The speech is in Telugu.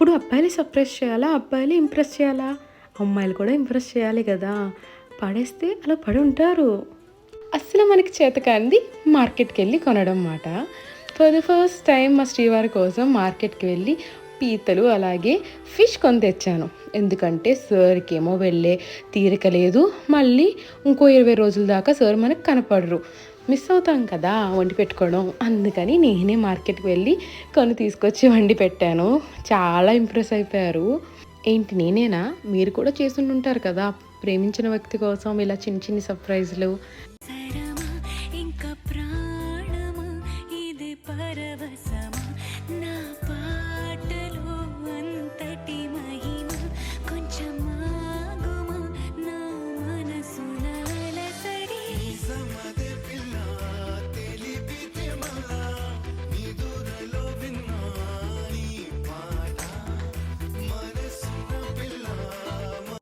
ఎప్పుడు అబ్బాయిలే సర్ప్రైజ్ చేయాలా? అబ్బాయిలే ఇంప్రెస్ చేయాలా? అమ్మాయిలు కూడా ఇంప్రెస్ చేయాలి కదా! పడేస్తే అలా పడి ఉంటారు. అస్సలు మనకి చేతకానిది మార్కెట్‌కెళ్ళి కొనడం మాట. ఫర్ ద ఫస్ట్ టైమ్ మా శ్రీవారి కోసం మార్కెట్‌కి వెళ్ళి పీతలు, అలాగే ఫిష్ కొని తెచ్చాను. ఎందుకంటే సార్‌కేమో వెళ్ళే తీరిక లేదు. మళ్ళీ ఇంకో 20 రోజుల దాకా సార్ మనకు కనపడరు. మిస్ అవుతాం కదా వండి పెట్టుకోవడం. అందుకని నేనే మార్కెట్‌కి వెళ్ళి కొని తీసుకొచ్చి వండి పెట్టాను. చాలా ఇంప్రెస్ అయిపోయారు. ఏంటి నేనేనా? మీరు కూడా చేసుండుంటారు కదా! ప్రేమించిన వ్యక్తి కోసం ఇలా చిన్ని చిన్ని సర్ప్రైజ్‌లు.